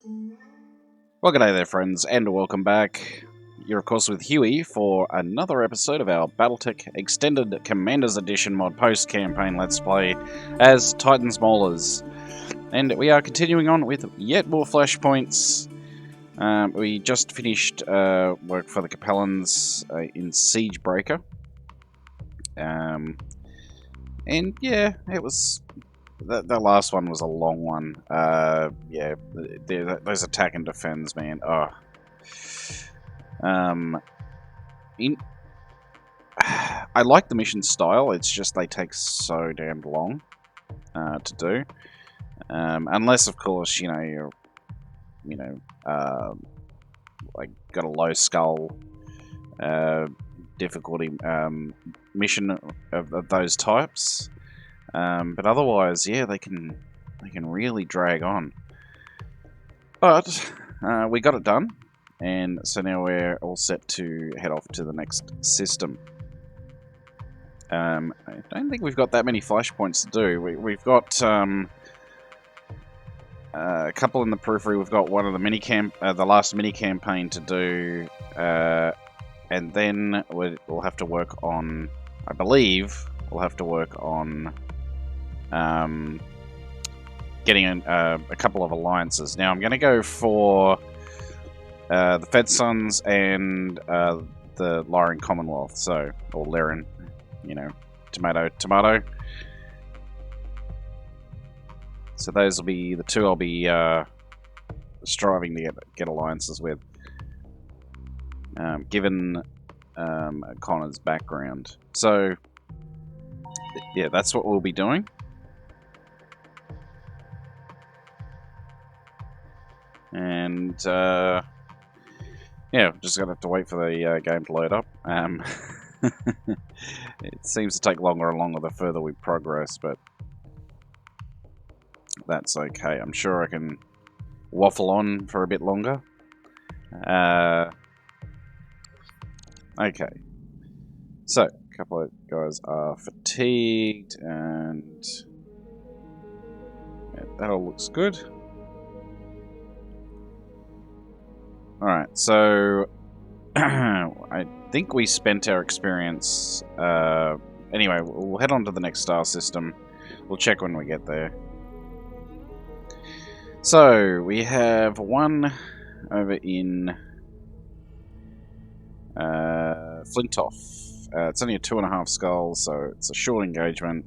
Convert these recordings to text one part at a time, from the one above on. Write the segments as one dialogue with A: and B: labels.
A: Well, g'day there, friends, and welcome back. You're, of course, with Huey for another episode of our BattleTech Extended Commanders Edition mod post-campaign Let's Play as Titans Maulers. And we are continuing on with yet more flashpoints. We just finished work for the Capellans in Siegebreaker. And yeah, it was... The last one was a long one. Yeah, those attack and defense, man. Oh. I like the mission style. It's just they take so damn long to do. Unless, of course, you're, like got a low skull difficulty mission of those types. But otherwise, yeah, they can really drag on. But we got it done, and so now we're all set to head off to the next system. I don't think we've got that many flashpoints to do. We've got a couple in the periphery. We've got one of the the last mini campaign to do, and then we'll have to work on. I believe we'll have to work on getting a couple of alliances. Now I'm going to go for the FedSuns and the Lyran Commonwealth. So, or Lyran, tomato, tomato. So those will be the two I'll be striving to get alliances with, given Connor's background. So, yeah, that's what we'll be doing. And, yeah, just going to have to wait for the game to load up. It seems to take longer and longer the further we progress, but that's okay. I'm sure I can waffle on for a bit longer. Okay. So, a couple of guys are fatigued, and yeah, that all looks good. Alright, so I think we spent our experience. Anyway, we'll head on to the next star system. We'll check when we get there. So, we have one over in Flintoff. It's only a 2.5 skulls, so it's a short engagement.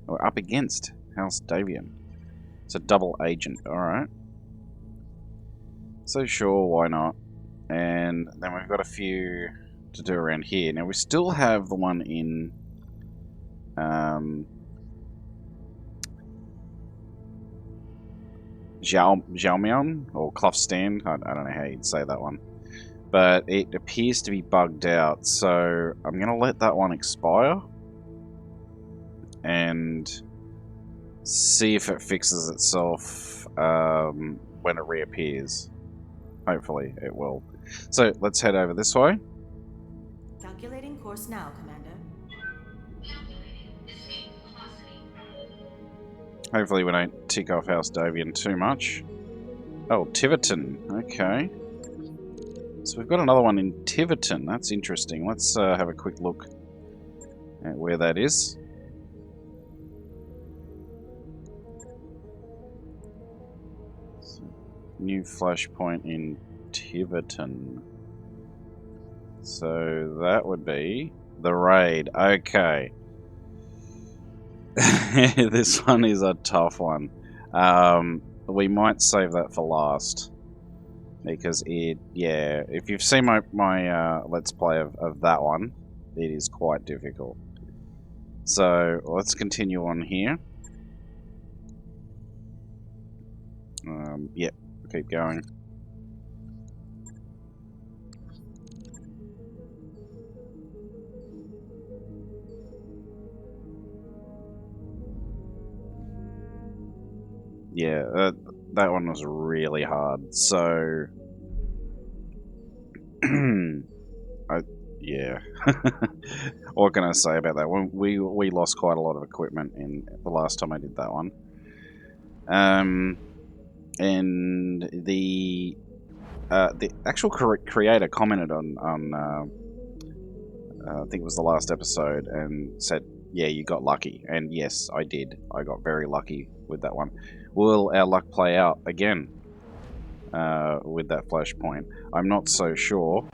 A: We're up against House Davian. It's a double agent, alright. So sure, why not? And then we've got a few to do around here. Now we still have the one in Xiaomian or Clough Stand. I don't know how you'd say that one, but it appears to be bugged out. So I'm gonna let that one expire and see if it fixes itself when it reappears. Hopefully it will. So let's head over this way.
B: Calculating course now, Commander.
A: Hopefully we don't tick off House Davian too much. Oh, Tiverton. Okay. So we've got another one in Tiverton. That's interesting. Let's have a quick look at where that is. So, new flashpoint in Tiverton. So that would be the raid. Okay. This one is a tough one. We might save that for last. Because if you've seen my Let's Play of that one, it is quite difficult. So, let's continue on here. Yep, keep going. Yeah, that one was really hard. So, yeah. What can I say about that one? We lost quite a lot of equipment in the last time I did that one. and the actual creator commented on I think it was the last episode, and said, yeah, you got lucky. And yes, I did. I got very lucky with that one. Will our luck play out again with that flashpoint? I'm not so sure.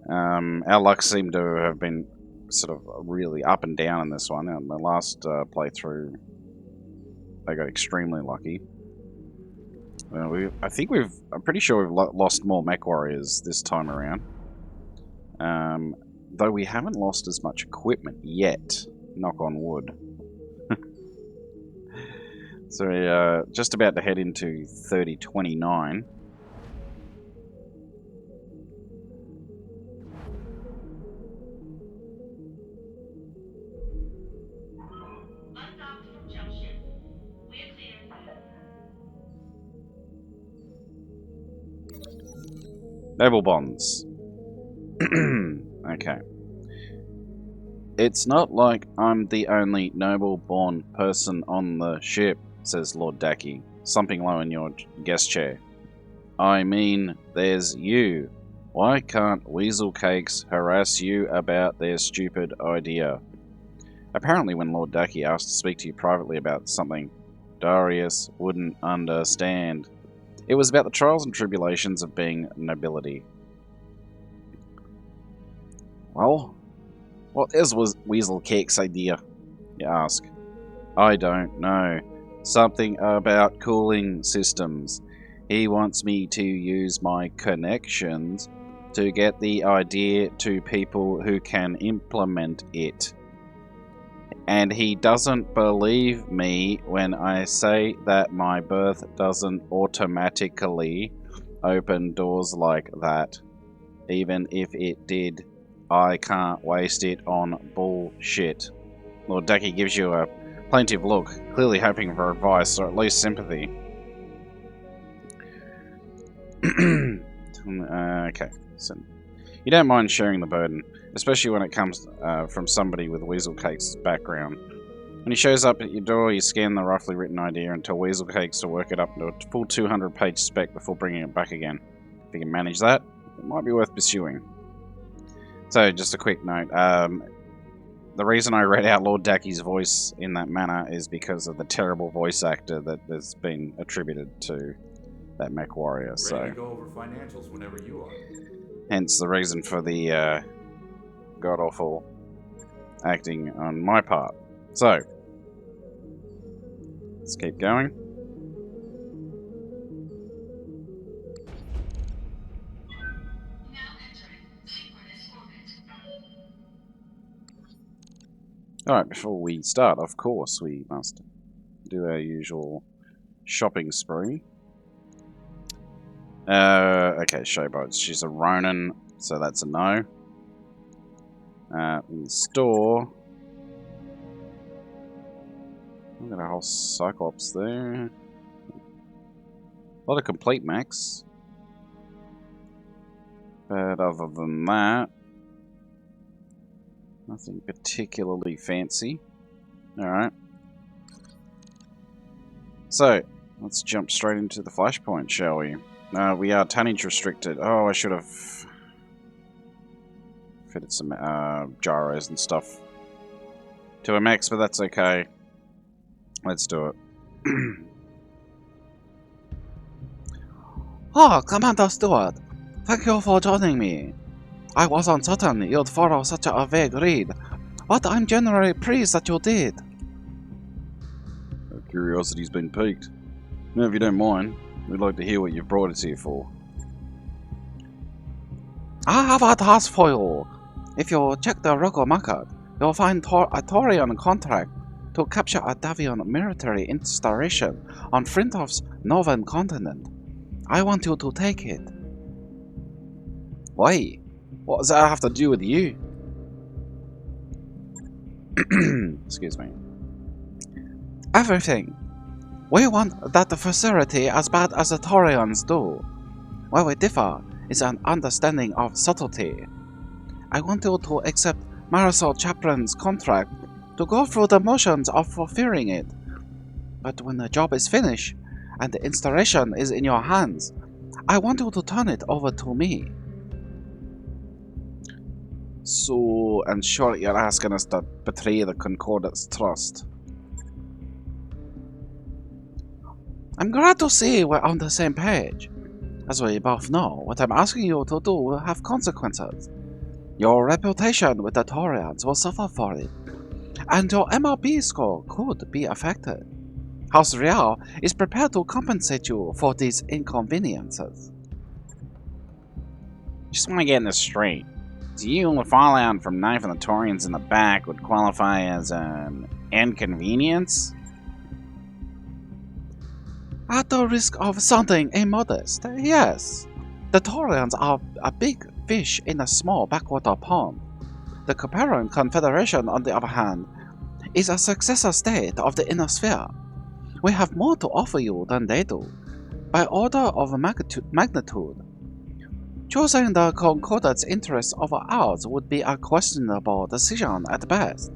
A: Our luck seemed to have been sort of really up and down in this one. In the last playthrough, I got extremely lucky. I'm pretty sure we've lost more mech warriors this time around. Though we haven't lost as much equipment yet. Knock on wood. So we're just about to head into 3029. Naval bonds. Okay. It's not like I'm the only noble-born person on the ship, says Lord Dacky, slumping low in your guest chair. I mean, there's you. Why can't Weasel Cakes harass you about their stupid idea? Apparently when Lord Dacky asked to speak to you privately about something, Darius wouldn't understand. It was about the trials and tribulations of being nobility. Well, what is Weasel Cake's idea? You ask. I don't know. Something about cooling systems. He wants me to use my connections to get the idea to people who can implement it. And he doesn't believe me when I say that my birth doesn't automatically open doors like that. Even if it did, I can't waste it on bullshit. Lord Dacky gives you a plaintive look, clearly hoping for advice or at least sympathy. Okay, so you don't mind sharing the burden, especially when it comes from somebody with Weasel Cake's background. When he shows up at your door, you scan the roughly written idea and tell Weasel Cakes to work it up into a full 200-page spec before bringing it back again. If you can manage that, it might be worth pursuing. So, just a quick note. The reason I read out Lord Dacky's voice in that manner is because of the terrible voice actor that has been attributed to that mech warrior.
C: Ready to go over financials whenever you are.
A: Hence the reason for the god-awful acting on my part. So, let's keep going. Alright, before we start, of course, we must do our usual shopping spree. Okay, Showboats. She's a Ronin, so that's a no. In the store, I've got a whole Cyclops there. A lot of complete mechs. But other than that, nothing particularly fancy. Alright. So, let's jump straight into the flashpoint, shall we? We are tonnage restricted. Oh, I should have fitted some gyros and stuff to a max, but that's okay. Let's do it.
D: Oh, Commander Stewart, thank you for joining me. I was uncertain you'd follow such a vague read, but I'm generally pleased that you did.
A: Curiosity's been piqued. Now, if you don't mind, we'd like to hear what you've brought us here for.
D: I have a task for you. If you check the local market, you'll find a Taurian contract to capture a Davian military installation on Frintov's northern continent. I want you to take it.
A: Why? What does that have to do with you? Excuse me.
D: Everything. We want that facility as bad as the Taurians do. Where we differ is an understanding of subtlety. I want you to accept Marisol Chaplin's contract to go through the motions of fulfilling it. But when the job is finished, and the installation is in your hands, I want you to turn it over to me. So, and surely you're asking us to betray the Concordate's trust. I'm glad to see we're on the same page. As we both know, what I'm asking you to do will have consequences. Your reputation with the Taurians will suffer for it, and your MRP score could be affected. House Real is prepared to compensate you for these inconveniences.
A: Just want to get this straight. Do you, the fallout from knifing the Taurians in the back, would qualify as an inconvenience?
D: At the risk of sounding immodest, yes. The Taurians are a big fish in a small backwater pond. The Capellan Confederation, on the other hand, is a successor state of the Inner Sphere. We have more to offer you than they do, by order of magnitude. Choosing the Concordate's interests over ours would be a questionable decision at best.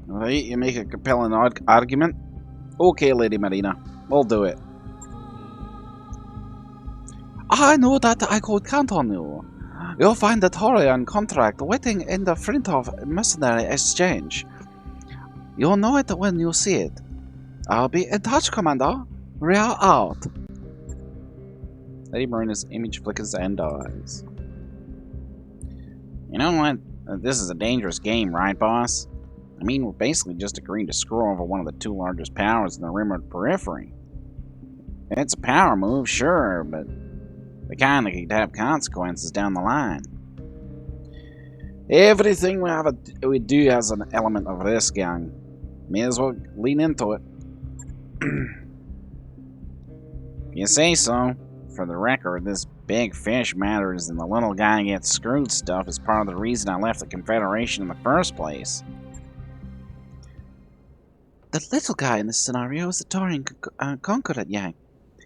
A: Alright, you make a compelling argument. Okay, Lady Marina, we'll do it.
D: I knew that I could count on you. You'll find the Taurian contract waiting in the front of mercenary exchange. You'll know it when you see it. I'll be in touch, Commander. Real out.
A: Lady Marina's image flickers and dies. You know what? This is a dangerous game, right, boss? I mean, we're basically just agreeing to screw over one of the two largest powers in the remote periphery. It's a power move, sure, but the kind that could have consequences down the line. Everything we do has an element of risk, gang. May as well lean into it. If you say so. For the record, this big fish matters and the little guy gets screwed stuff is part of the reason I left the Confederation in the first place.
D: The little guy in this scenario is the Taurian Concordate, Yang.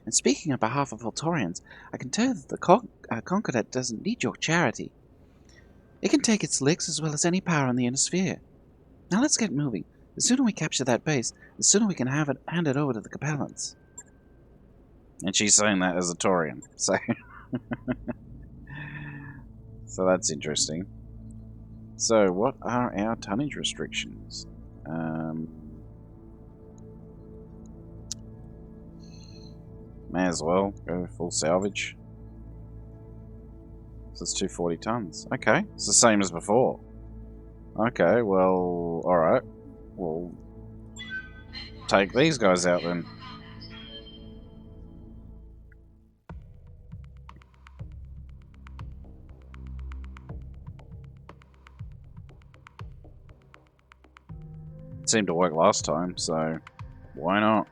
D: And speaking on behalf of all Taurians, I can tell you that the Concordate doesn't need your charity. It can take its licks as well as any power in the Inner Sphere. Now let's get moving. The sooner we capture that base, the sooner we can hand it over to the Capellans.
A: And she's saying that as a Taurian, so... so that's interesting. So, what are our tonnage restrictions? May as well go full salvage. So it's 240 tons. Okay, it's the same as before. Okay, well, alright. We'll take these guys out then. It seemed to work last time, so why not?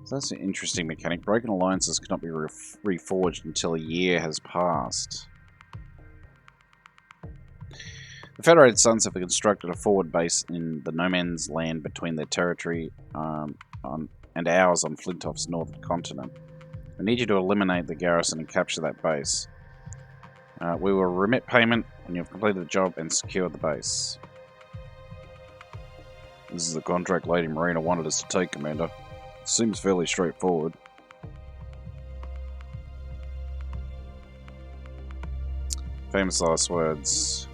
A: So that's an interesting mechanic. Broken alliances cannot be reforged until a year has passed. The Federated Suns have constructed a forward base in the no man's land between their territory and ours on Flintoff's northern continent. We need you to eliminate the garrison and capture that base. We will remit payment when you have completed the job and secured the base. This is the contract Lady Marina wanted us to take, Commander. Seems fairly straightforward. Famous last words.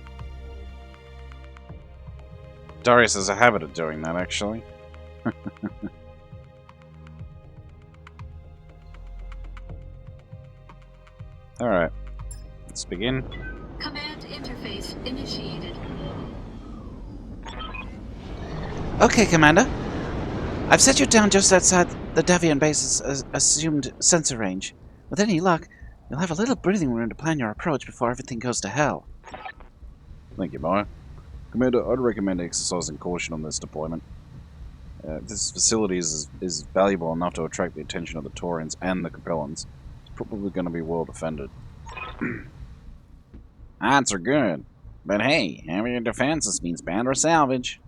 A: Darius has a habit of doing that, actually. Alright. Let's begin.
E: Command interface initiated.
D: Okay, Commander. I've set you down just outside the Davian base's assumed sensor range. With any luck, you'll have a little breathing room to plan your approach before everything goes to hell.
A: Thank you, Maya. Commander, I'd recommend exercising caution on this deployment. This facility is valuable enough to attract the attention of the Taurians and the Capellans. It's probably going to be well defended. Odds are good. But hey, having your defenses means bound or salvage.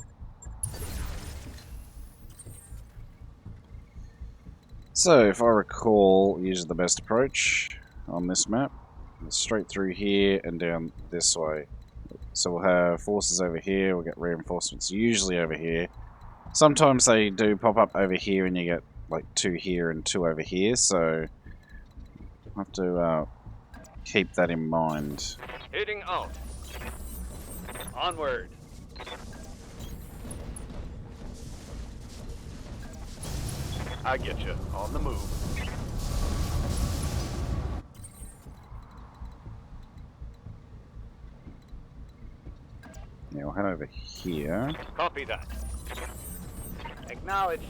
A: So, if I recall, usually the best approach on this map is straight through here and down this way. So we'll have forces over here, we'll get reinforcements usually over here. Sometimes they do pop up over here and you get like 2 here and 2 over here, so I'll have to keep that in mind.
F: Heading out. Onward. I get you. On the move.
A: Yeah, we'll head over here.
F: Copy that. Acknowledge.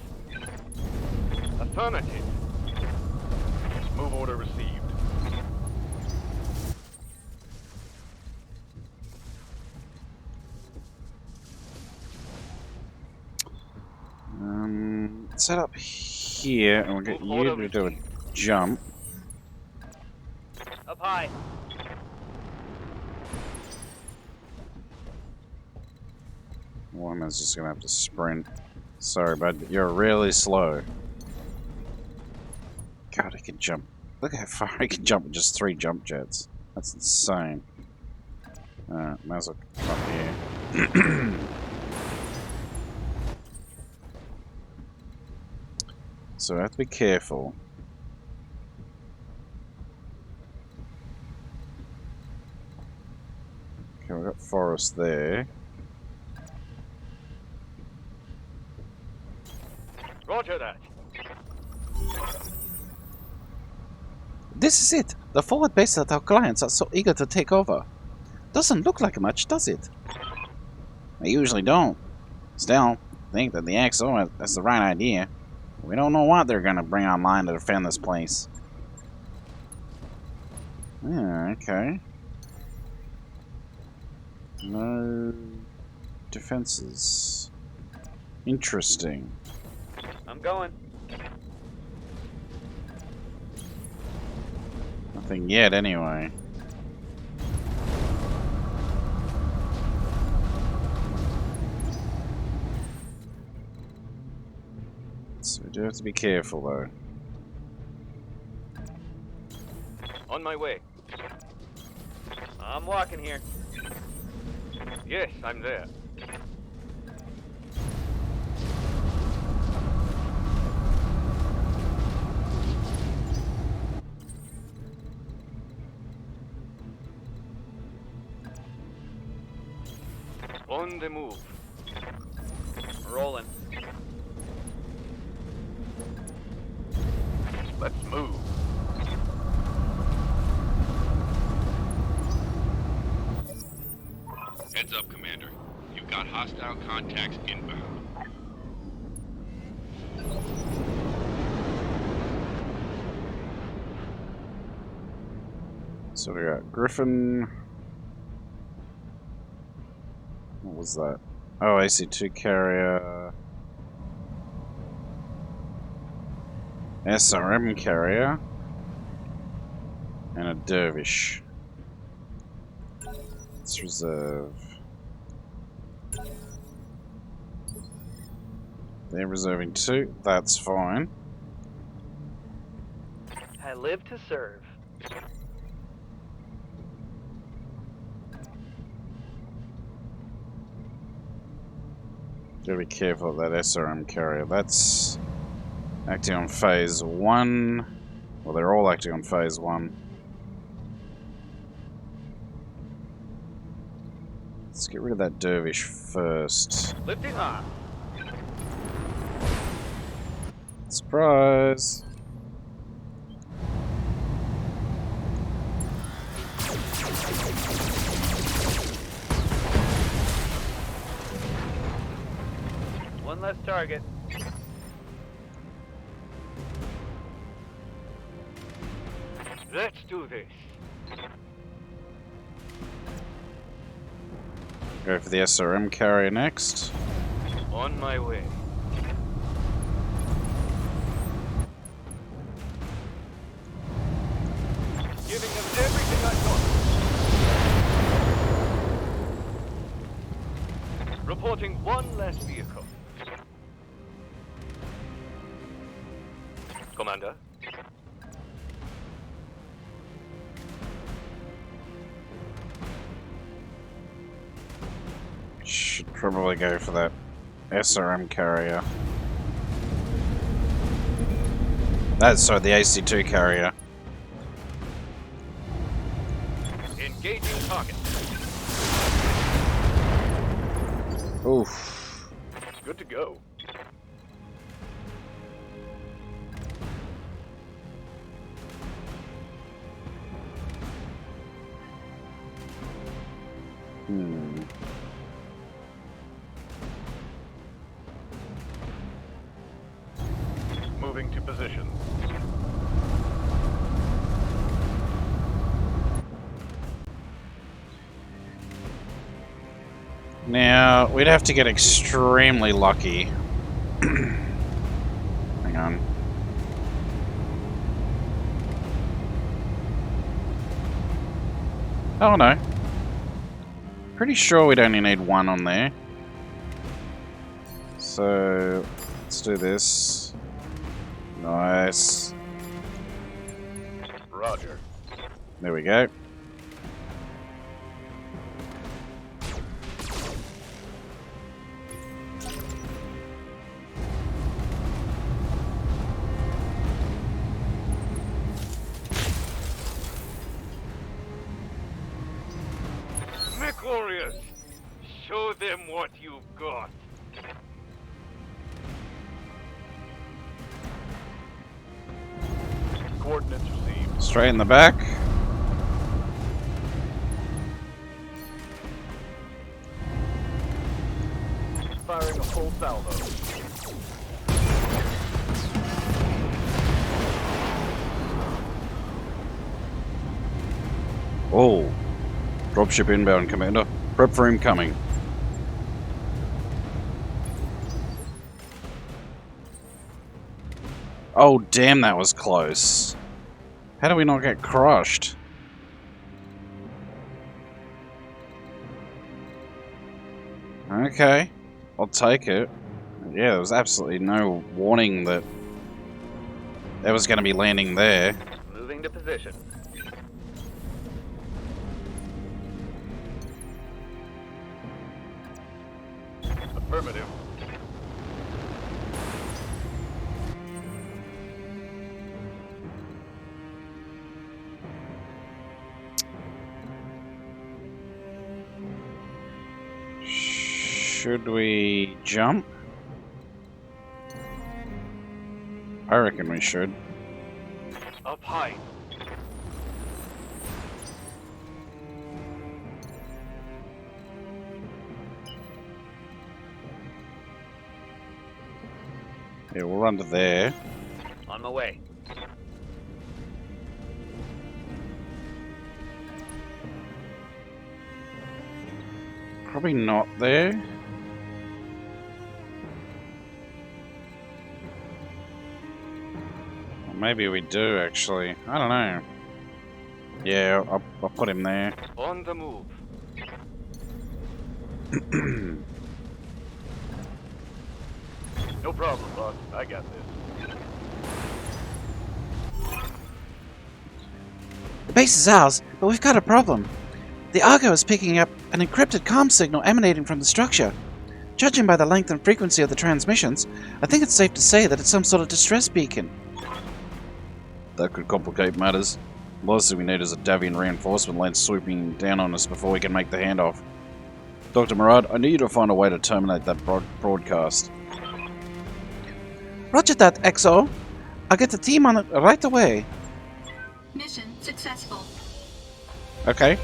F: Affirmative. Move order received.
A: Set up here and we'll get you to do a jump.
F: Up high.
A: Woman's just gonna have to sprint. Sorry, bud, but you're really slow. God, I can jump. Look how far I can jump with just 3 jump jets. That's insane. Alright, might as well come up here. So I have to be careful. Okay, we've got forest there.
F: Roger that.
D: This is it! The forward base that our clients are so eager to take over. Doesn't look like much, does it?
A: They usually don't. Still, I think that the XO is the right idea. We don't know what they're gonna bring online to defend this place. Yeah, okay. No defenses. Interesting.
F: I'm going.
A: Nothing yet, anyway. So we do have to be careful, though.
F: On my way. I'm walking here. Yes, I'm there. On the move. Rolling. Let's move.
G: Heads up, Commander. You've got hostile contacts inbound.
A: So we got Griffin. What was that? Oh, AC-2 carrier. SRM carrier. And a dervish. Let's reserve. They're reserving 2. That's fine.
F: I live to serve.
A: Gotta be careful of that SRM carrier. That's acting on phase 1. Well, they're all acting on phase 1. Let's get rid of that dervish first.
F: Lifting off.
A: Surprise!
F: One less target. Let's do this.
A: Go for the SRM carrier next.
F: On my way. Giving them everything I got. Reporting one less vehicle. Commander.
A: Should probably go for that SRM carrier. That's sorry, the AC-2 carrier.
F: Engaging target.
A: Oof.
F: Good to go. Moving to position.
A: Now, we'd have to get extremely lucky. Hang on. Oh no. Pretty sure we'd only need one on there. So, let's do this. Nice.
F: Roger.
A: There we go.
F: Warriors, show them what you've got. Coordinates received.
A: Straight in the back.
F: Firing a full salvo.
A: Oh. Dropship inbound, Commander. Prep for incoming. Oh, damn, that was close. How do we not get crushed? Okay. I'll take it. Yeah, there was absolutely no warning that there was going to be landing there.
F: Moving to position. Affirmative.
A: Should we jump? I reckon we should.
F: Up high.
A: Yeah, we'll run to there.
F: On my way.
A: Probably not there. Or maybe we do, actually. I don't know. Yeah, I'll put him there.
F: On the move. No problem, boss. I got this.
D: The base is ours, but we've got a problem. The Argo is picking up an encrypted comm signal emanating from the structure. Judging by the length and frequency of the transmissions, I think it's safe to say that it's some sort of distress beacon.
A: That could complicate matters. The last thing we need is a Davian reinforcement lance swooping down on us before we can make the handoff. Dr. Murad, I need you to find a way to terminate that broadcast.
D: Roger that, XO. I'll get the team on it right away.
E: Mission successful.
A: Okay.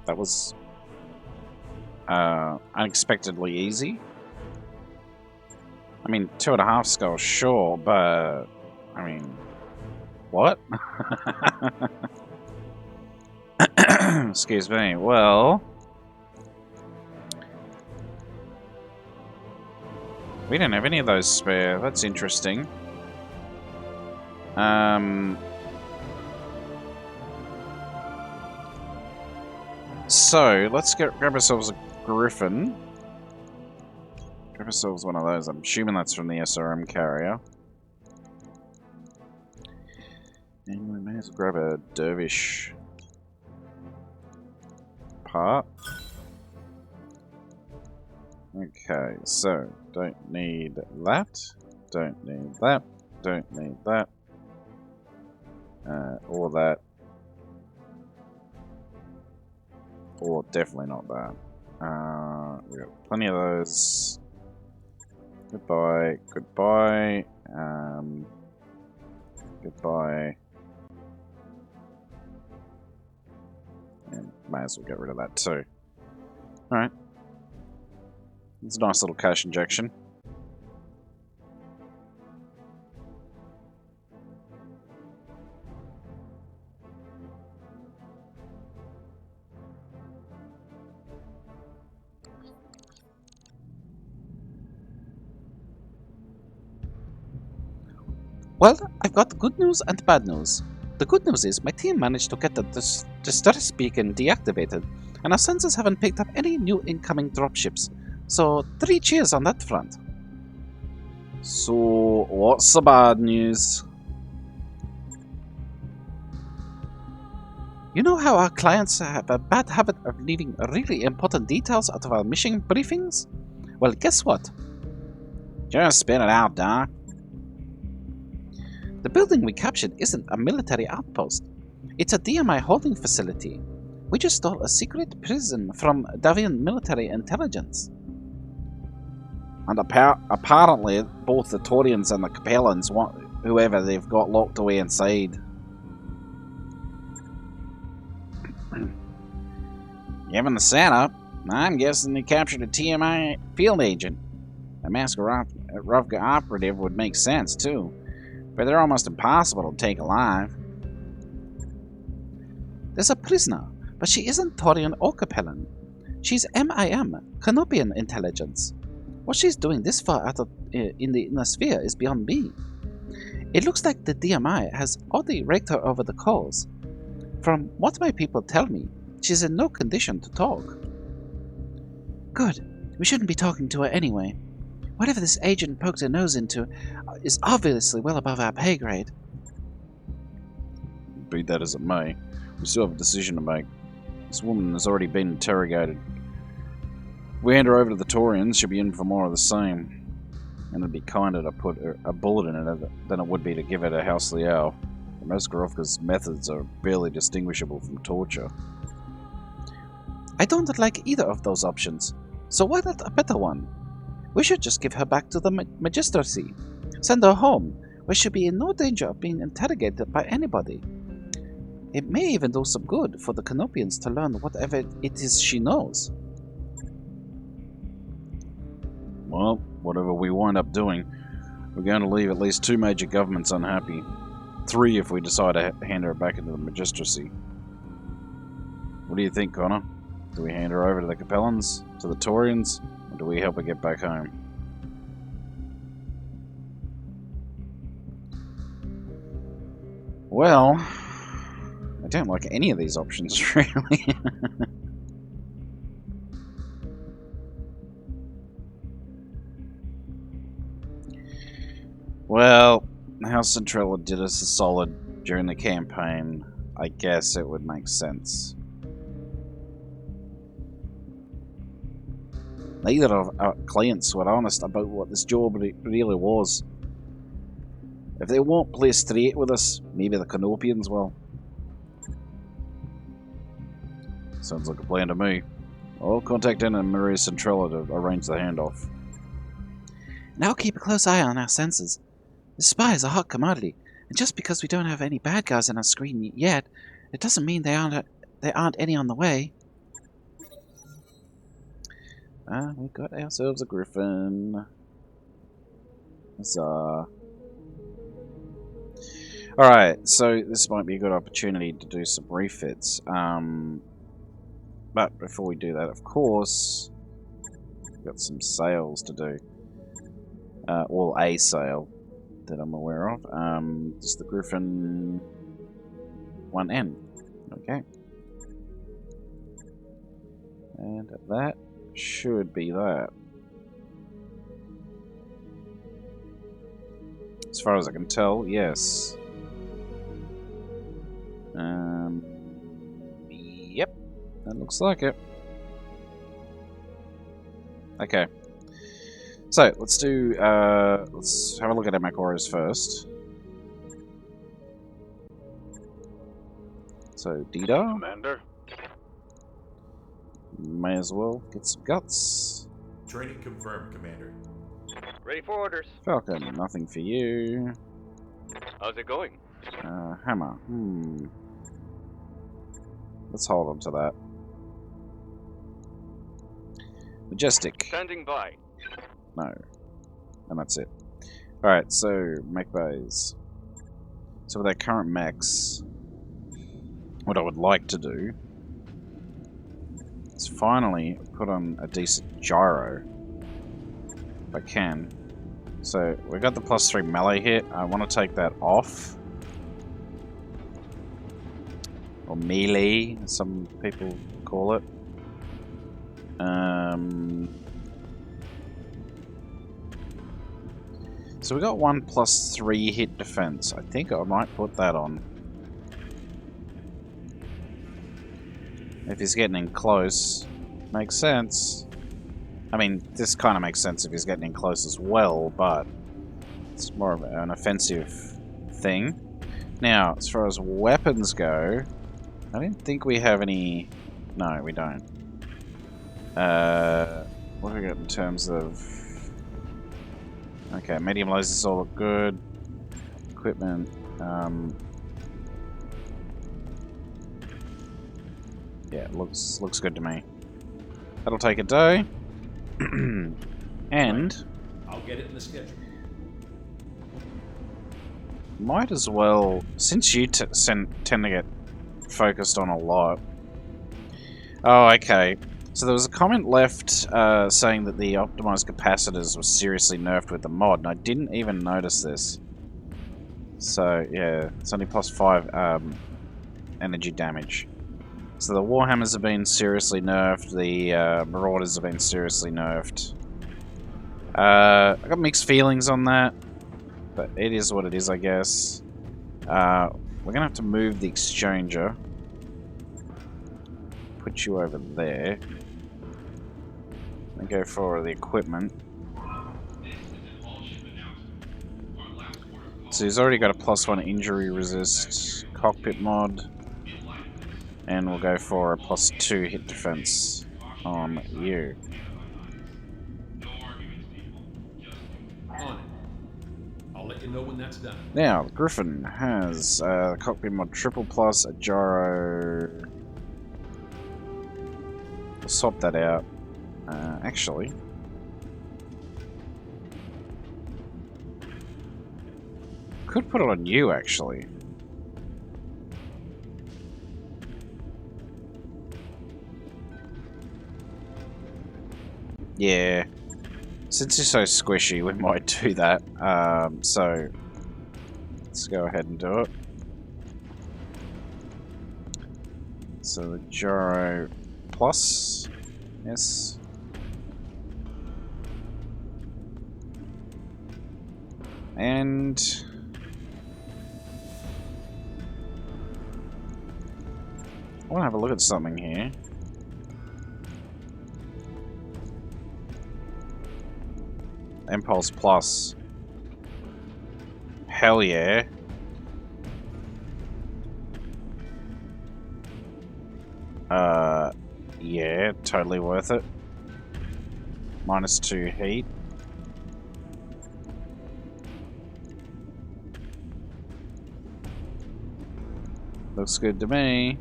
A: That was unexpectedly easy. I mean, 2.5 skulls, sure, but I mean, what? Excuse me. Well, we don't have any of those spare. That's interesting. So let's grab ourselves a Griffin. Grab ourselves one of those. I'm assuming that's from the SRM carrier. And we may as well grab a dervish part. Okay, so don't need that. Don't need that. Don't need that. Or that. Or definitely not that. We got plenty of those. Goodbye. Goodbye. Goodbye. And may as well get rid of that too. Alright. It's a nice little cash injection.
D: Well, I've got good news and bad news. The good news is my team managed to get the distress beacon deactivated, and our sensors haven't picked up any new incoming dropships. So 3 cheers on that front.
A: So, what's the bad news?
D: You know how our clients have a bad habit of leaving really important details out of our mission briefings? Well, guess what?
A: Just spit it out, Doc.
D: The building we captured isn't a military outpost. It's a DMI holding facility. We just stole a secret prison from Davian military intelligence.
A: And apparently, both the Taurians and the Capellans want whoever they've got locked away inside. Given the setup, I'm guessing they captured a TMI field agent. A Ravka operative would make sense, too. But they're almost impossible to take alive.
D: There's a prisoner, but she isn't Taurian or Capellan. She's MIM, Canopian intelligence. What she's doing this far out of, in the inner sphere is beyond me. It looks like the DMI has already raked her over the coals. From what my people tell me, she's in no condition to talk. Good. We shouldn't be talking to her anyway. Whatever this agent poked her nose into is obviously well above our pay grade.
A: Be that as it may, we still have a decision to make. This woman has already been interrogated. If we hand her over to the Taurians, she'll be in for more of the same. And it'd be kinder to put a bullet in it than it would be to give it a house liao. Most Gorovka's methods are barely distinguishable from torture.
D: I don't like either of those options, so why not a better one? We should just give her back to the Magistracy. Send her home, where she'll be in no danger of being interrogated by anybody. It may even do some good for the Canopians to learn whatever it is she knows.
A: Well, whatever we wind up doing, we're going to leave at least 2 major governments unhappy. 3 if we decide to hand her back into the Magistracy. What do you think, Connor? Do we hand her over to the Capellans, to the Taurians, or do we help her get back home? Well, I don't like any of these options, really. Well, House Centrella did us a solid during the campaign. I guess it would make sense. Neither of our clients were honest about what this job really was. If they won't play straight with us, maybe the Canopians will. Sounds like a plan to me. I'll contact in and Maria Centrella to arrange the handoff.
D: Now keep a close eye on our sensors. The spy is a hot commodity, and just because we don't have any bad guys on our screen yet, it doesn't mean there aren't any on the way.
A: We got ourselves a griffin. Huzzah. Alright, so this might be a good opportunity to do some refits. But before we do that, of course, we've got some sales to do. Well, a sale that I'm aware of. Is the Griffin 1N. Okay. And that should be that. far as I can tell, yes. Yep, that looks like it. Okay. So, let's do, let's have a look at our Macoros first. So, Dida,
F: Commander?
A: may as well get some guts.
C: Training confirmed, Commander.
F: Ready for orders.
A: Falcon, nothing for you.
F: How's it going?
A: Hammer, let's hold on to that. Majestic,
F: Standing by.
A: no. And that's it. Alright, so, mech bays. So with our current mechs, what I would like to do is finally put on a decent gyro, if I can. So we got the +3 melee hit. I want to take that off, or melee, as some people call it. So we got one +3 hit defense. I think I might put that on. If he's getting in close, makes sense. I mean, this kind of makes sense if he's getting in close as well, but it's more of an offensive thing. Now, as far as weapons go, I didn't think we have any... No, we don't. What do we got in terms of... Okay, medium lasers all look good. Equipment, yeah, looks good to me. That'll take a day. And
C: I'll get it in the schedule.
A: might as well, since you tend to get focused on a lot. Oh, okay. So there was a comment left saying that the optimized capacitors were seriously nerfed with the mod, and I didn't even notice this. So yeah, it's only +5 energy damage. So the Warhammers have been seriously nerfed, the Marauders have been seriously nerfed. I got mixed feelings on that, but it is what it is, I guess. We're gonna have to move the Exchanger. Put you over there. And go for the equipment. So he's already got a +1 injury resist cockpit mod. And we'll go for a +2 hit defense on you.
C: On it. I'll let you know when that's done.
A: Now, Griffin has cockpit mod triple plus, a gyro. We'll swap that out. Actually, could put it on you, actually. Yeah. Since you're so squishy, we might do that. So, let's go ahead and do it. So the gyro plus, yes. And I want to have a look at something here. Impulse plus. Hell yeah. Yeah, totally worth it. -2 heat. Looks good to me.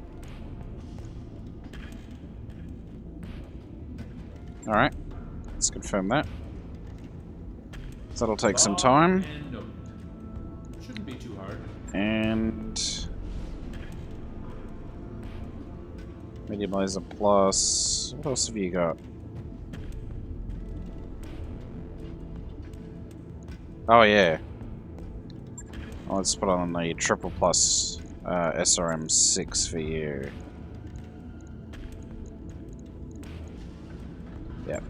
A: Alright, let's confirm that. So that'll take some time.
C: And note. Shouldn't be too hard.
A: And medium laser plus. What else have you got? Oh yeah. Oh, let's put on the triple plus SRM6 for you. Yeah.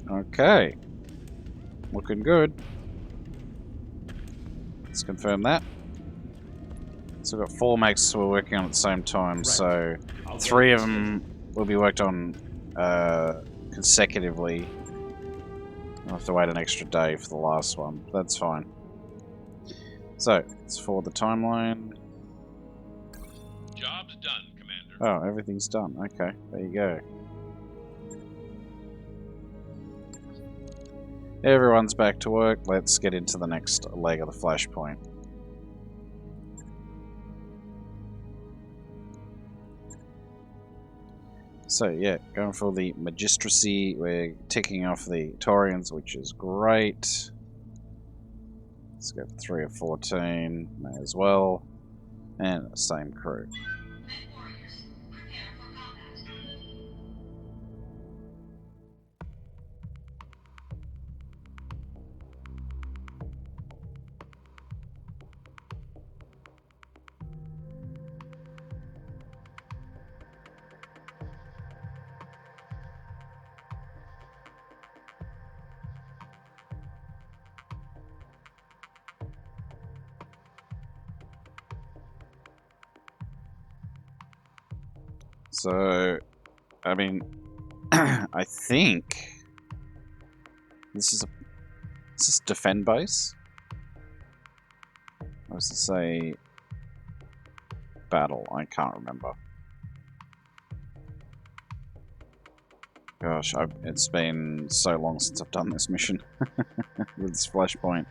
A: Okay. Looking good. Let's confirm that. So we've got 4 mechs we're working on at the same time,
C: Right.
A: so
C: I'll get
A: 3
C: it
A: of them will be worked on consecutively. I'll have to wait an extra day for the last one. That's fine. So, it's for the timeline.
G: Job's done, Commander.
A: Oh, everything's done. Okay, there you go. Everyone's back to work. Let's get into the next leg of the flashpoint. So yeah, going for the Magistracy. We're ticking off the Taurians, which is great. Let's go for 3 of 14, may as well. And the same crew. So, I mean, I think this is defend base? Or does it say battle? I can't remember. Gosh, it's been so long since I've done this mission with this flashpoint.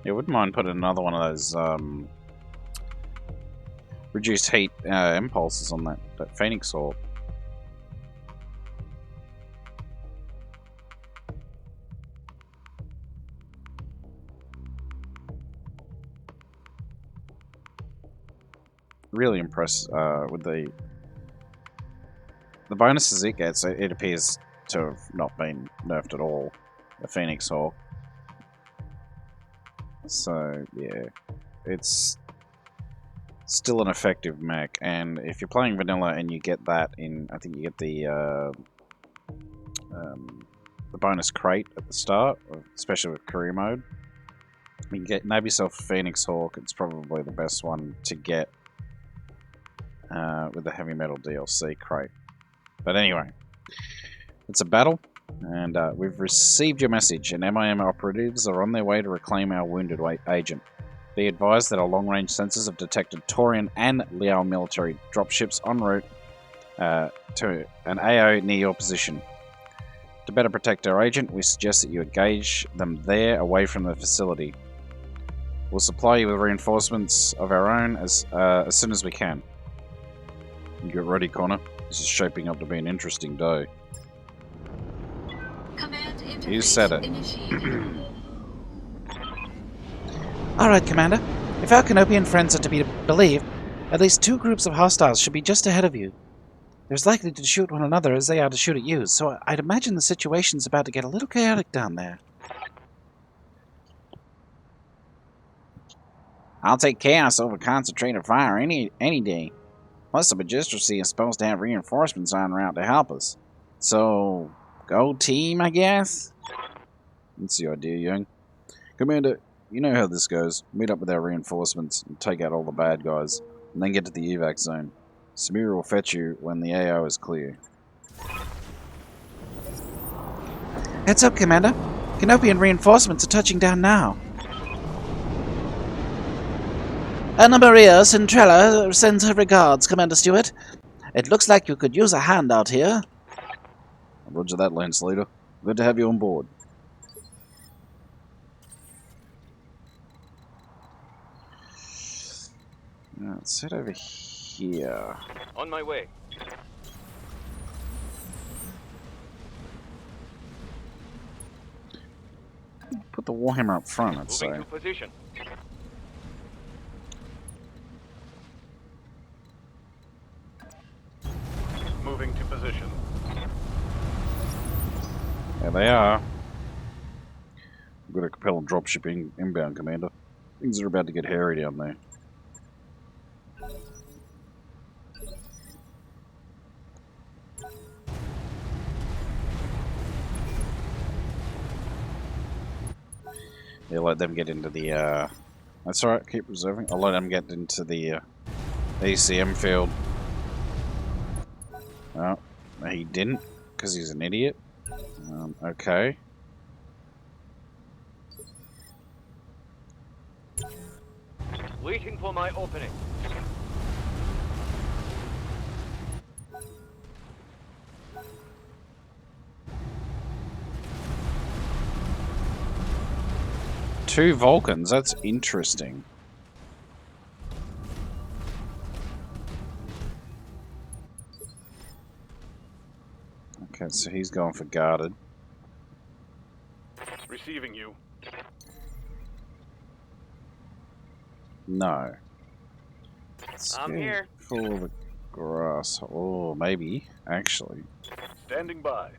A: Yeah, wouldn't mind putting another one of those reduced heat impulses on that Phoenix Orb. Really impressed with the bonuses it gets. It appears to have not been nerfed at all. The Phoenix Hawk. So yeah, it's still an effective mech, and if you're playing vanilla and you get that in, I think you get the bonus crate at the start, especially with career mode. You can nab yourself a Phoenix Hawk. It's probably the best one to get with the heavy metal DLC crate. But anyway, it's a battle, and we've received your message, and MIM operatives are on their way to reclaim our wounded agent. Be advised that our long-range sensors have detected Taurian and Liao military dropships en route to an AO near your position. To better protect our agent, we suggest that you engage them there, away from the facility. We'll supply you with reinforcements of our own as soon as we can. Get ready, Connor. This is shaping up to be an interesting day.
E: Command interface
A: You said it.
E: initiated.
D: Alright, Commander. If our Canopian friends are to be believed, at least 2 groups of hostiles should be just ahead of you. They're as likely to shoot one another as they are to shoot at you, so I'd imagine the situation's about to get a little chaotic down there.
A: I'll take chaos over concentrated fire any day. Plus, the Magistracy is supposed to have reinforcements en route to help us. So, go team, I guess? That's the idea, Young. Commander, you know how this goes. Meet up with our reinforcements and take out all the bad guys, and then get to the evac zone. Samira will fetch you when the AO is clear.
D: Heads up, Commander. Canopian reinforcements are touching down now. Anna Maria Centrella sends her regards, Commander Stewart. It looks like you could use a hand out here.
A: Roger that, Lance Leader. Good to have you on board. Now, let's head over here.
F: On my way.
A: Put the Warhammer up front, I'd say.
F: Moving to position.
A: they are. We've got a Capellan dropshipping inbound, Commander. Things are about to get hairy down there. Yeah, let them get into the, that's alright, keep reserving. I'll let them get into the, ECM field. Oh, he didn't, because he's an idiot. Okay.
F: Waiting for my opening.
A: Two Vulcans, that's interesting. Okay, so he's going for guarded.
F: Receiving you.
A: No.
F: I'm here.
A: Full of the grass. Oh, maybe, actually.
F: Standing by.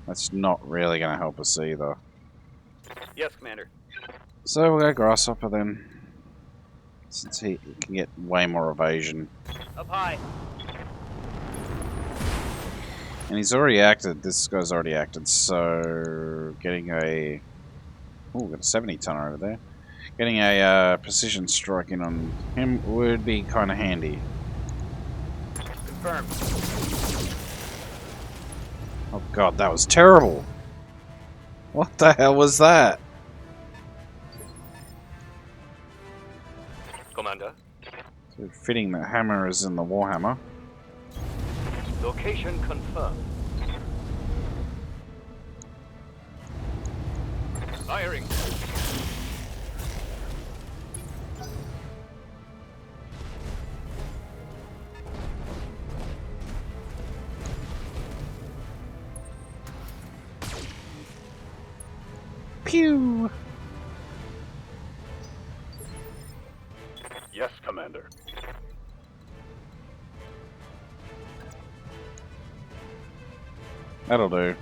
A: That's not really going to help us either.
F: Yes, Commander.
A: So we'll go Grasshopper then. Since he can get way more evasion.
F: Up high.
A: And he's already acted. This guy's already acted, so getting a... Oh, got a 70 tonner over there. Getting a precision strike in on him would be kind of handy.
F: Confirmed.
A: Oh god, that was terrible! What the hell was that?
F: Commander.
A: So fitting the hammer is in the Warhammer.
F: Location confirmed. Firing.
A: Pew!
F: Yes, Commander.
A: That'll do.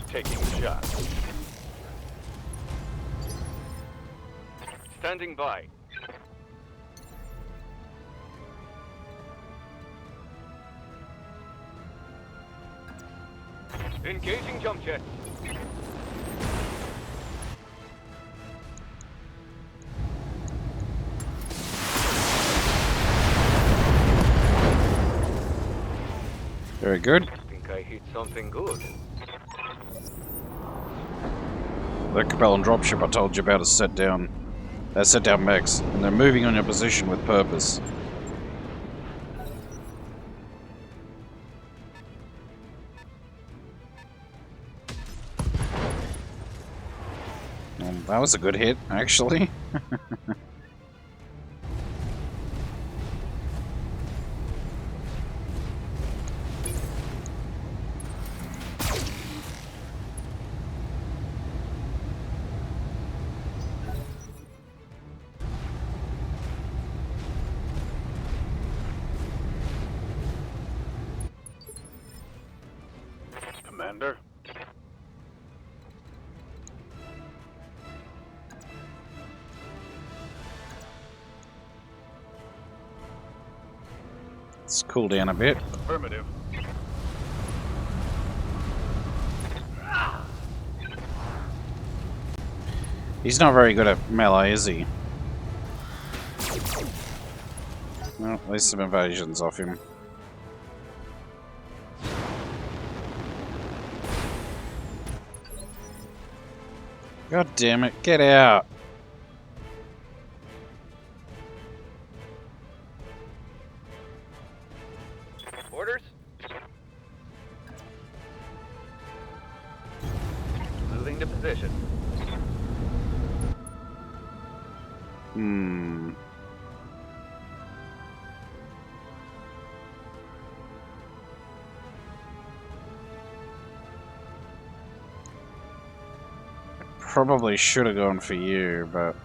F: Taking the shot. Standing by. Engaging jump jet.
A: Very good.
F: I think I hit something good.
A: The Capellan dropship I told you about is set down. They're set down mechs, and they're moving on your position with purpose. That was a good hit, actually.
F: Commander.
A: Let's cool down a bit.
F: Affirmative.
A: He's not very good at melee, is he? Well, at least some evasions off him. God damn it, get out!
F: Orders? Moving to position.
A: probably should have gone for you, but...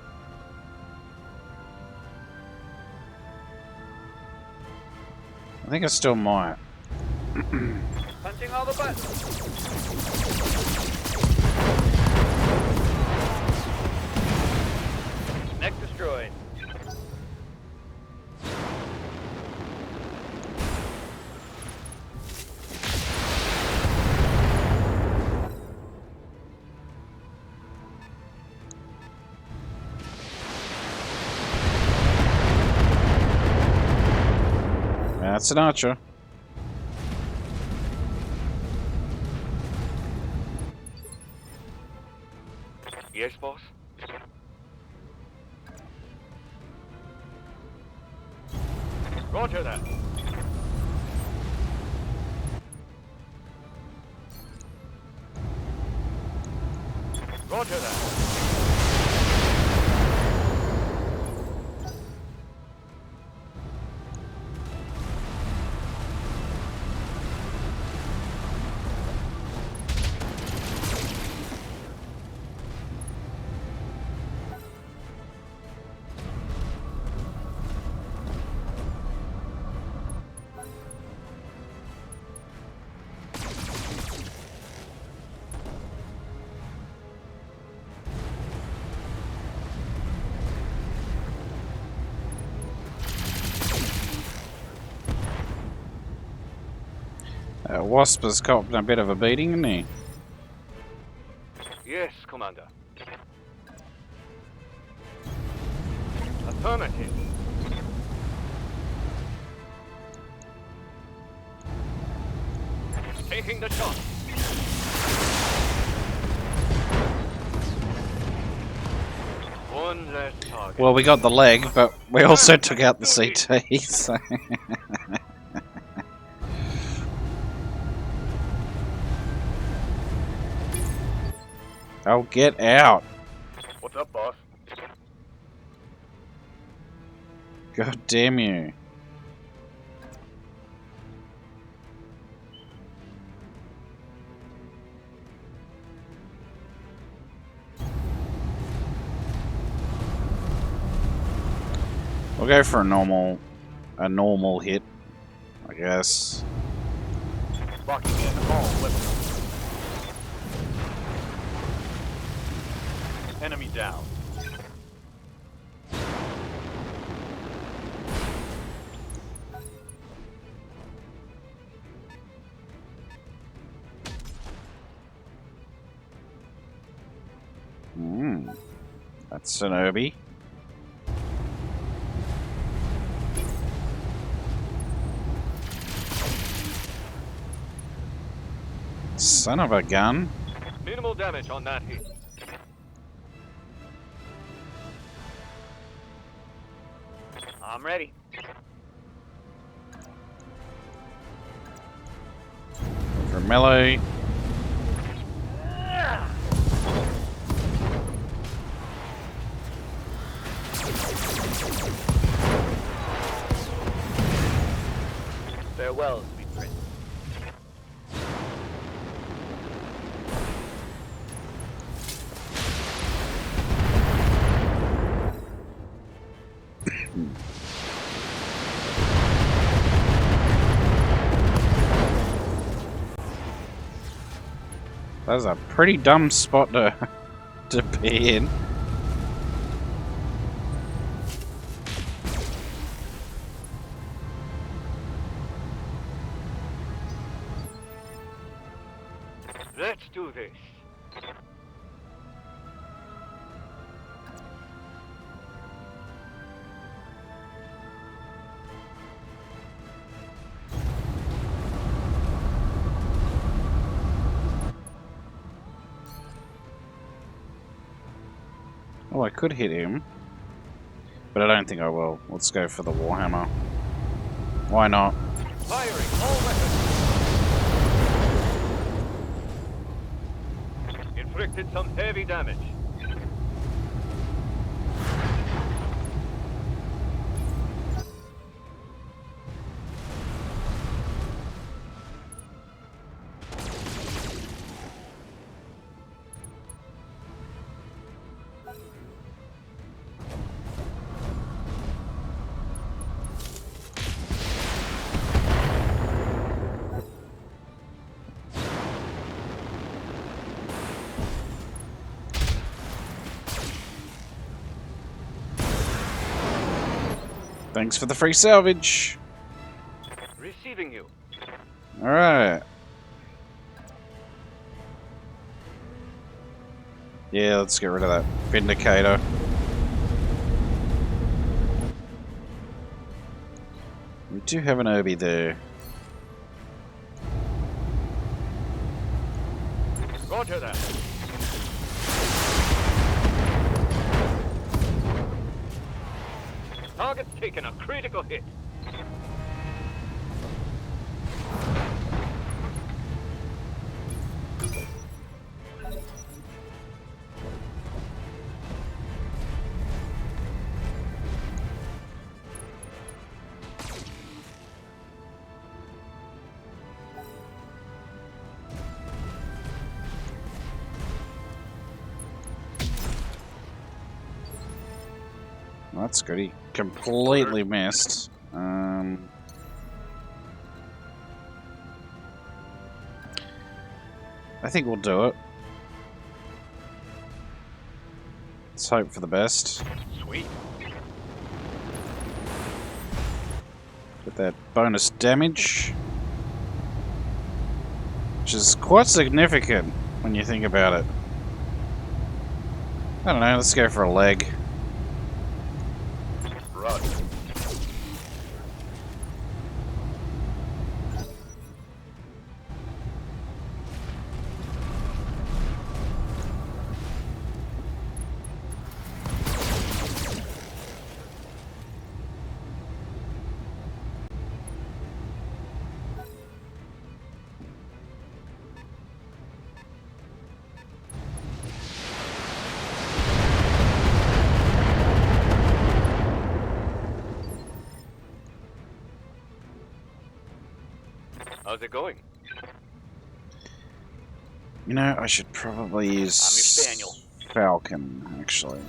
A: I think I still might.
F: Punching all the buttons. Next destroyed.
A: That's an archer.
F: Yes, boss. Roger that. Roger that.
A: Wasp has copped a bit of a beating, isn't he?
F: Yes, Commander. Affirmative. Taking the shot. One less target.
A: Well, we got the leg, but we also took out the CT, so... Oh, get out!
F: What's up, boss?
A: God damn you. We'll go for a normal hit, I guess.
F: Locking in all weapons. Enemy down.
A: That's an Obi. Son of a gun.
F: Minimal damage on that hit. I'm ready.
A: For melee.
F: Farewell, sweet prince.
A: That's a pretty dumb spot to be in.
F: Let's do this.
A: Oh, I could hit him. But I don't think I will. Let's go for the Warhammer. Why not?
F: Firing all weapons. Inflicted some heavy damage.
A: Thanks for the free salvage.
F: Receiving you.
A: Alright. Yeah, let's get rid of that Vindicator. We do have an Irby there.
F: Roger that. Target's taken a critical hit.
A: That's good. He completely missed. I think we'll do it. Let's hope for the best.
F: Sweet.
A: Get that bonus damage. Which is quite significant when you think about it. I don't know, let's go for a leg.
F: Roger. How's it going?
A: You know, I should probably use
F: I'm your spaniel.
A: Falcon, actually.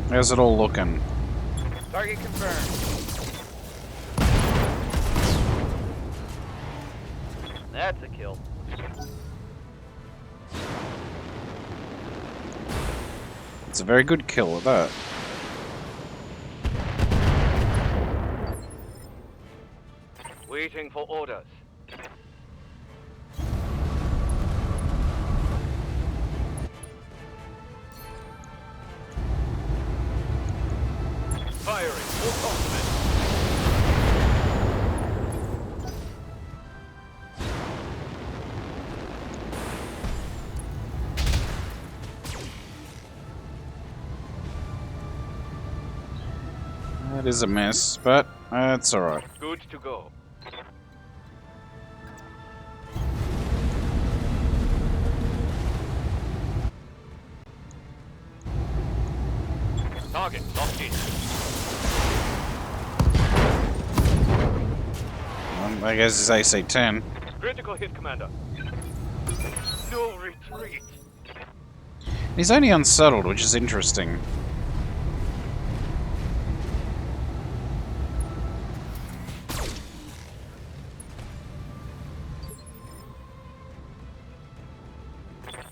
A: How's it all looking?
F: Target confirmed. That's a kill.
A: It's a very good kill at that.
F: Waiting for orders. Firing full complement.
A: That is a mess, but it's alright.
F: Good to go. Target locked in.
A: I guess it's AC-10.
F: Critical hit, Commander. No retreat.
A: He's only unsettled, which is interesting.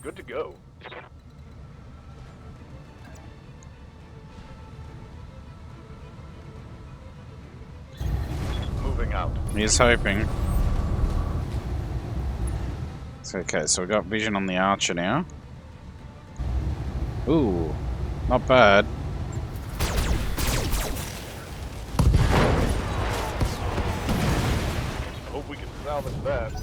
F: Good to go. Moving out.
A: He's hoping. It's okay, so we got vision on the Archer now. Ooh, not bad.
F: Hope we can salvage that.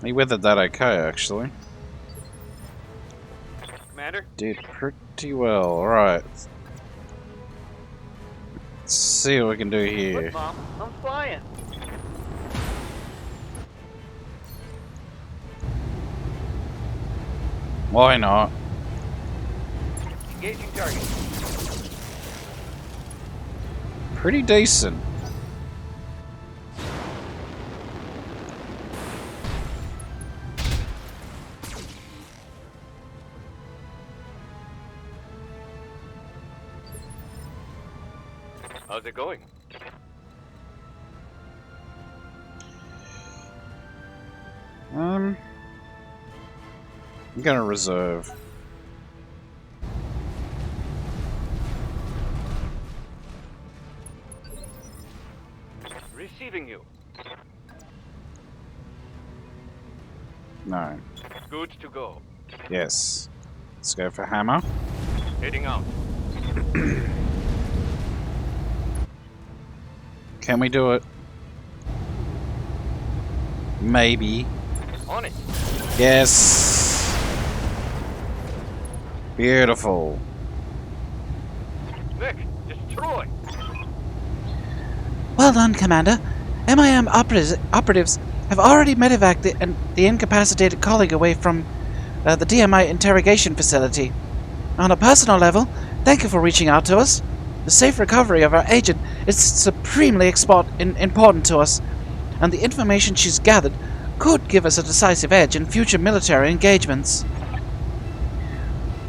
A: He weathered that okay, actually.
F: Commander?
A: Did pretty well, alright. Let's see what we can do here.
F: Look, Mom, I'm flying.
A: Why not?
F: Engaging target.
A: pretty decent.
F: How's it going?
A: I'm gonna reserve.
F: Receiving you.
A: No.
F: Good to go.
A: Yes. Let's go for hammer.
F: Heading out.
A: Can we do it? Maybe.
F: On it.
A: Yes. Beautiful.
F: Nick, destroy.
D: Well done, Commander. MIM operatives have already medevaced the incapacitated colleague away from the DMI interrogation facility. On a personal level, thank you for reaching out to us. The safe recovery of our agent is supremely important to us, and the information she's gathered could give us a decisive edge in future military engagements.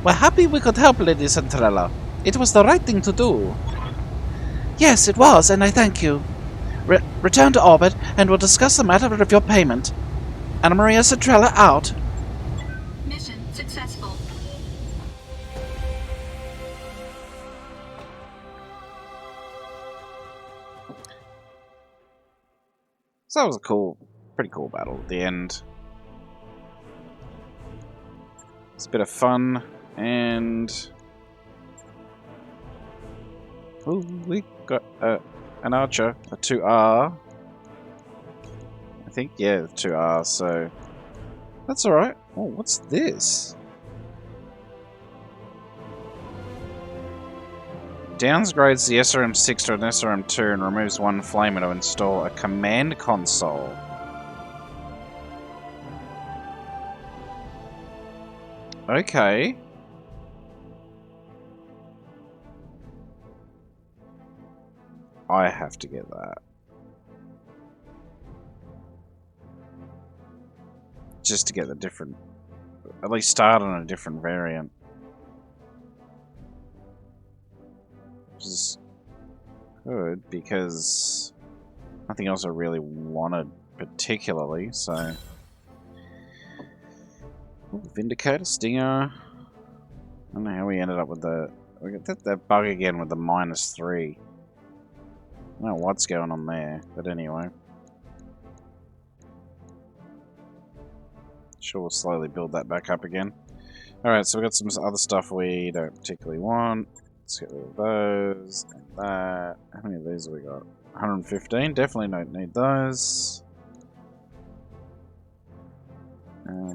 D: We're happy we could help, Lady Centrella. It was the right thing to do. Yes, it was, and I thank you. Return to orbit, and we'll discuss the matter of your payment. Anna Maria Centrella out.
E: Mission successful.
A: So that was a pretty cool battle at the end. It's a bit of fun, and oh, we got an archer, a 2R. I think, yeah, 2R. So that's all right. Oh, what's this? Downgrades the SRM6 to an SRM2 and removes one flamer to install a command console. Okay. I have to get that. Just to get the different... At least start on a different variant. Which is good, because nothing else I really wanted particularly, so... Ooh, Vindicator, Stinger... I don't know how we ended up with the... We got that bug again with the -3. I don't know what's going on there, but anyway. Sure, we'll slowly build that back up again. Alright, so we've got some other stuff we don't particularly want. Let's get rid of those, and that. How many of these have we got? 115, definitely don't need those.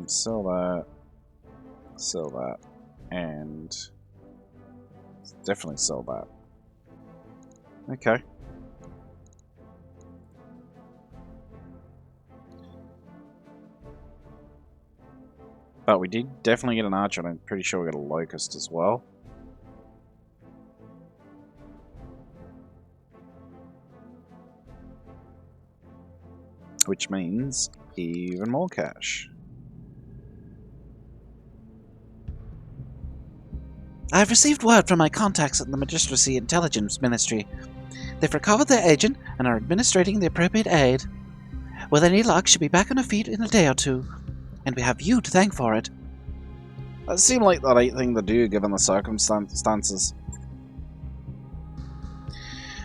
A: Sell that, and definitely sell that. Okay. But we did definitely get an archer, and I'm pretty sure we got a locust as well. Which means even more cash.
D: I've received word from my contacts at the Magistracy Intelligence Ministry. They've recovered their agent and are administrating the appropriate aid. With any luck, she'll be back on her feet in a day or two, and we have you to thank for it.
A: It seemed like the right thing to do, given the circumstances.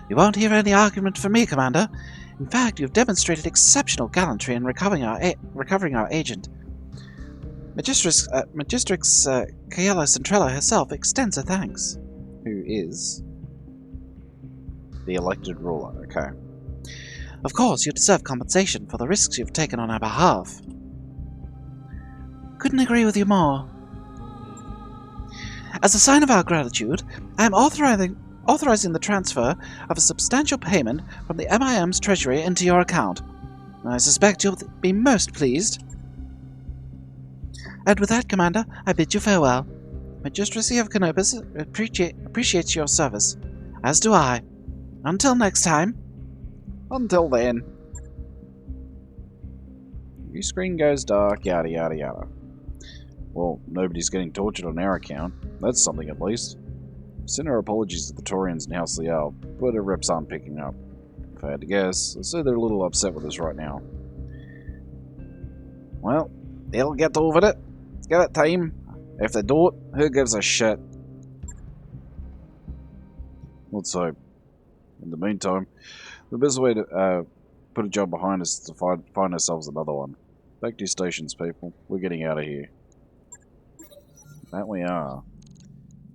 D: You won't hear any argument from me, Commander. In fact, you've demonstrated exceptional gallantry in recovering our agent. Magistrix Kaela Centrella herself extends her thanks.
A: Who is the elected ruler, okay.
D: Of course, you deserve compensation for the risks you've taken on our behalf. Couldn't agree with you more. As a sign of our gratitude, I am authorizing the transfer of a substantial payment from the MIM's treasury into your account. I suspect you'll be most pleased. And with that, Commander, I bid you farewell. Magistracy of Canopus appreciates your service, as do I. Until next time.
A: Until then. Your screen goes dark, yada yada yada. Well, nobody's getting tortured on our account. That's something at least. Send our apologies to the Taurians and House Liao, but our reps aren't picking up. If I had to guess, I'd say they're a little upset with us right now. Well, they'll get over it. Give it time. If they don't, who gives a shit? Let's hope. In the meantime, the best way to put a job behind us is to find ourselves another one. Back to your stations, people. We're getting out of here. That we are.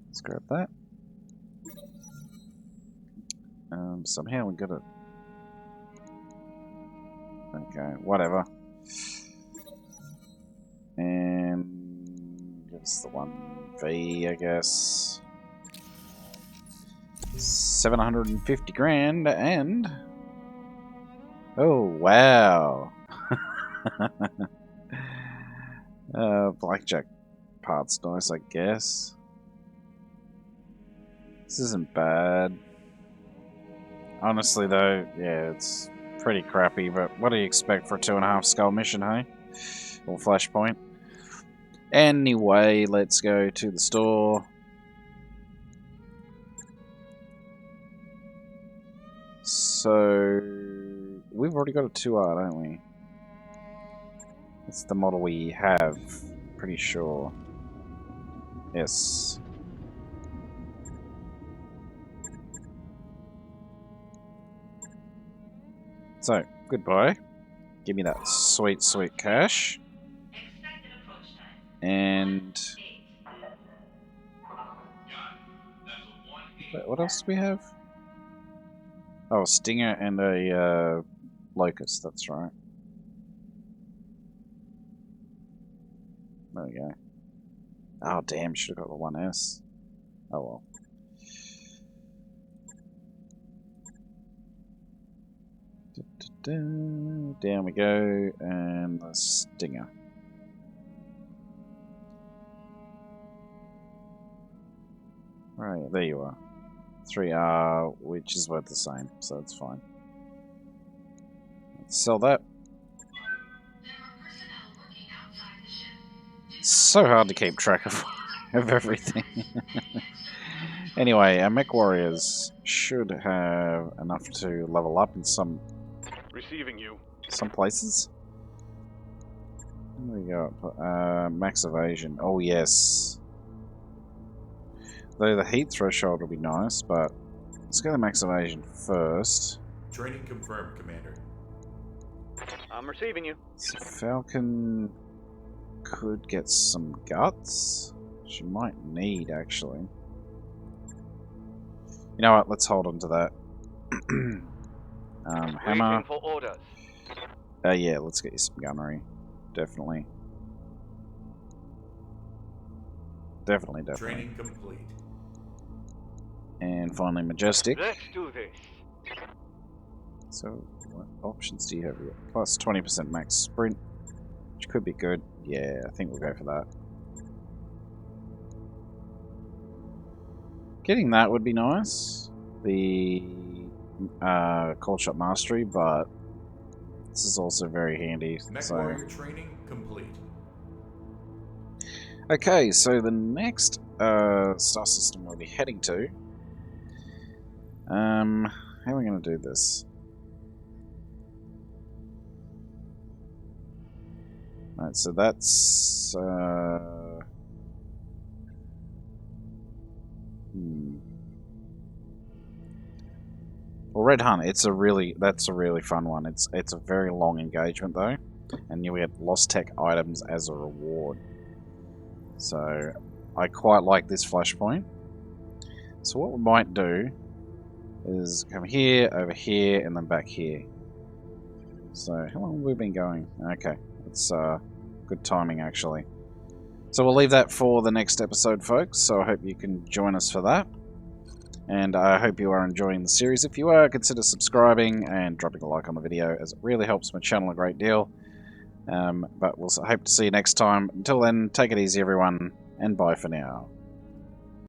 A: Let's grab that. Somehow we got it. Okay, whatever. And it's the 1V, I guess. 750 grand and... Oh, wow. Blackjack part's nice, I guess. This isn't bad. Honestly, though, yeah, it's pretty crappy, but what do you expect for a 2.5 skull mission, hey? Or flashpoint. Anyway, let's go to the store. So, we've already got a 2R, don't we? It's the model we have, pretty sure. Yes. So, goodbye. Give me that sweet, sweet cash. And... what else do we have? Oh, Stinger and a Locust, that's right. There we go. Oh, damn, should have got the 1S. Oh well. Down we go, and the Stinger. Right, there you are. 3R, which is worth the same, so that's fine. Let's sell that. It's so hard to keep track of everything. Anyway, our mech warriors should have enough to level up in some places. There we go. Max evasion. Oh yes. Though the heat threshold will be nice, but let's go to max evasion first.
C: Training confirmed, Commander.
F: I'm receiving you.
A: So Falcon could get some guts. She might need, actually. You know what? Let's hold on to that. Hammer.
F: Waiting for orders.
A: Yeah, let's get you some gunnery. Definitely. Definitely.
C: Training complete.
A: And finally, Majestic.
F: Let's do this.
A: So, what options do you have here? Plus 20% max sprint, which could be good. Yeah, I think we'll go for that. Getting that would be nice. The Cold Shot Mastery, but this is also very handy.
C: Mech
A: So,
C: warrior training complete.
A: okay, so the next star system we'll be heading to. How are we going to do this? Alright, so that's well, Red Hunt, that's a really fun one. It's a very long engagement though, and you get lost tech items as a reward. So I quite like this flashpoint. So what we might do is come here, over here, and then back here. So how long have we been going? Okay, it's good timing actually. So we'll leave that for the next episode, folks. So I hope you can join us for that. And I hope you are enjoying the series. If you are, consider subscribing and dropping a like on the video, as it really helps my channel a great deal. But we'll hope to see you next time. Until then, take it easy everyone, and bye for now.